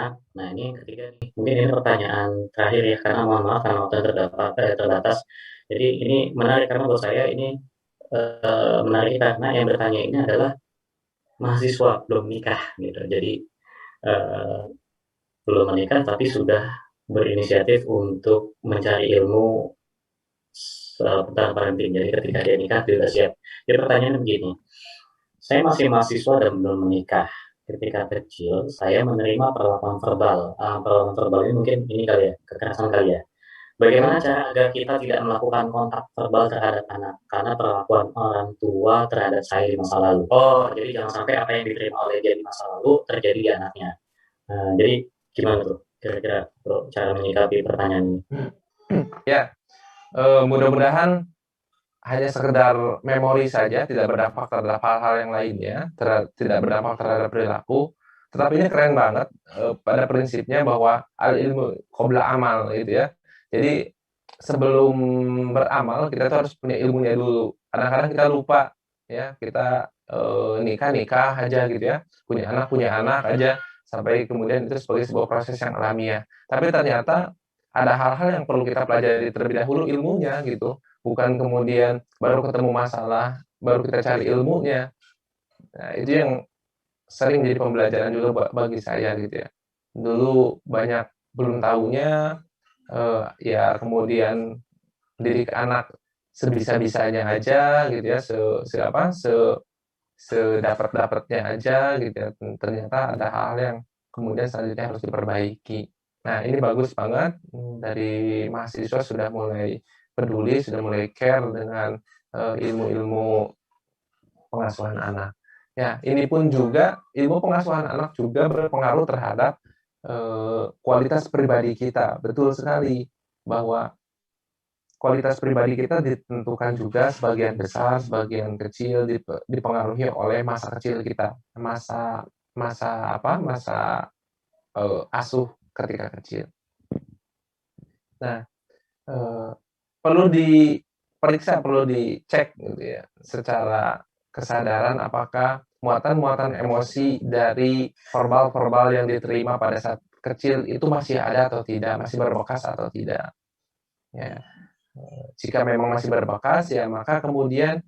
anak. Nah, ini yang ketiga nih, mungkin ini pertanyaan terakhir ya, karena mohon maaf karena waktu terbatas. Jadi ini menarik karena buat saya ini, menarik karena yang bertanya ini adalah mahasiswa, belum nikah gitu. Jadi, eee, belum menikah tapi sudah berinisiatif untuk mencari ilmu seputar parenting. Jadi ketika dia nikah dia udah siap. Jadi pertanyaannya begini, saya masih mahasiswa dan belum menikah. Ketika kecil, saya menerima perlakuan verbal. Perlakuan verbal ini mungkin ini kali ya, kekerasan kali ya. Bagaimana Hmm. cara agar kita tidak melakukan kontak verbal terhadap anak? Karena perlakuan orang tua terhadap saya di masa lalu. Oh, jadi jangan sampai apa yang diterima oleh dia di masa lalu terjadi di anaknya. Jadi gimana tuh kira-kira Bro, cara menyikapi pertanyaan ini? Ya, mudah-mudahan hanya sekedar memori saja, tidak berdampak terhadap hal-hal yang lainnya, tidak berdampak terhadap perilaku. Tetapi ini keren banget, pada prinsipnya bahwa al ilmu qabla amal gitu ya. Jadi sebelum beramal kita tuh harus punya ilmunya dulu. Kadang-kadang kita lupa ya, kita, nikah aja gitu ya, punya anak aja, sampai kemudian itu sebagai sebuah proses yang alamiah. Tapi ternyata ada hal-hal yang perlu kita pelajari terlebih dahulu ilmunya gitu. Bukan kemudian baru ketemu masalah, baru kita cari ilmunya. Nah, itu yang sering jadi pembelajaran juga bagi saya gitu ya. Dulu banyak belum tahunya, ya kemudian didik anak sebisa-bisanya aja gitu ya, se se apa, se sedapat-dapatnya aja gitu ya, ternyata ada hal yang kemudian selanjutnya harus diperbaiki. Nah, ini bagus banget, dari mahasiswa sudah mulai peduli, sudah mulai care dengan, ilmu-ilmu pengasuhan anak. Ya, ini pun juga ilmu pengasuhan anak juga berpengaruh terhadap, kualitas pribadi kita. Betul sekali, bahwa kualitas pribadi kita ditentukan juga sebagian besar, sebagian kecil dipengaruhi oleh masa kecil kita, masa masa apa, masa, asuh ketika kecil. Nah, eee, perlu diperiksa, perlu dicek gitu ya, secara kesadaran apakah muatan-muatan emosi dari verbal-verbal yang diterima pada saat kecil itu masih ada atau tidak, masih berbekas atau tidak, ya. Jika memang masih berbekas, ya maka kemudian,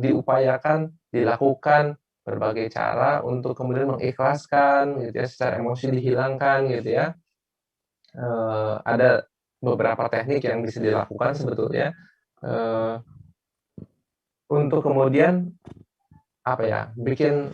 diupayakan, dilakukan berbagai cara untuk kemudian mengikhlaskan gitu ya, secara emosi dihilangkan gitu ya. Ada beberapa teknik yang bisa dilakukan sebetulnya, eee, untuk kemudian, apa ya, bikin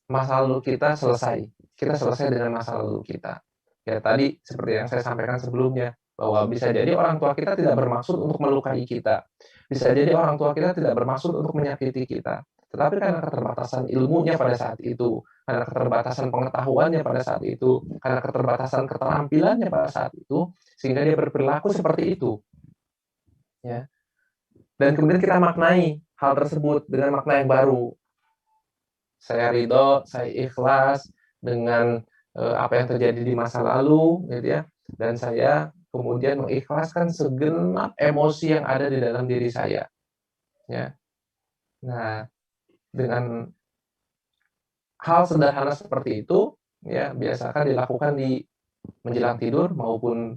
masa lalu kita selesai. Kita selesai dengan masa lalu kita. Ya tadi seperti yang saya sampaikan sebelumnya, bahwa bisa jadi orang tua kita tidak bermaksud untuk melukai kita. Bisa jadi orang tua kita tidak bermaksud untuk menyakiti kita. Tetapi karena keterbatasan ilmunya pada saat itu, karena keterbatasan pengetahuannya pada saat itu, karena keterbatasan keterampilannya pada saat itu, sehingga dia berperilaku seperti itu, ya. Dan kemudian kita maknai hal tersebut dengan makna yang baru. Saya ridho, saya ikhlas dengan, apa yang terjadi di masa lalu gitu ya, dan saya kemudian mengikhlaskan segenap emosi yang ada di dalam diri saya, ya. Nah, dengan hal sederhana seperti itu, ya biasakan dilakukan di menjelang tidur maupun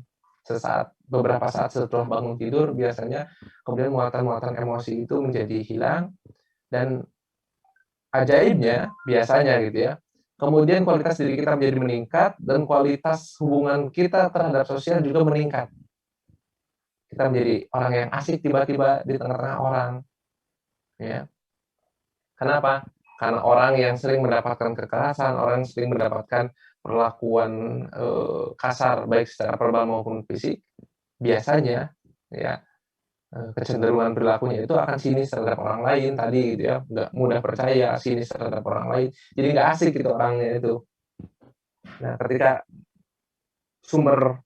beberapa saat setelah bangun tidur biasanya kemudian muatan-muatan emosi itu menjadi hilang dan ajaibnya, biasanya gitu ya, kemudian kualitas diri kita menjadi meningkat dan kualitas hubungan kita terhadap sosial juga meningkat. Kita menjadi orang yang asik tiba-tiba di tengah-tengah orang, ya. Kenapa? Karena orang yang sering mendapatkan kekerasan, orang yang sering mendapatkan perlakuan, kasar baik secara verbal maupun fisik, biasanya ya, kecenderungan perilakunya itu akan sinis terhadap orang lain tadi gitu ya, nggak mudah percaya, sinis terhadap orang lain, jadi nggak asik gitu orangnya itu. Nah, ketika sumber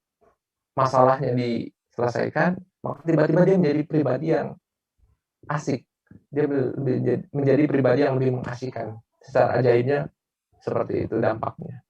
masalahnya diselesaikan, maka tiba-tiba dia menjadi pribadi yang asik, dia menjadi pribadi yang lebih mengasihkan. Secara ajaibnya seperti itu dampaknya.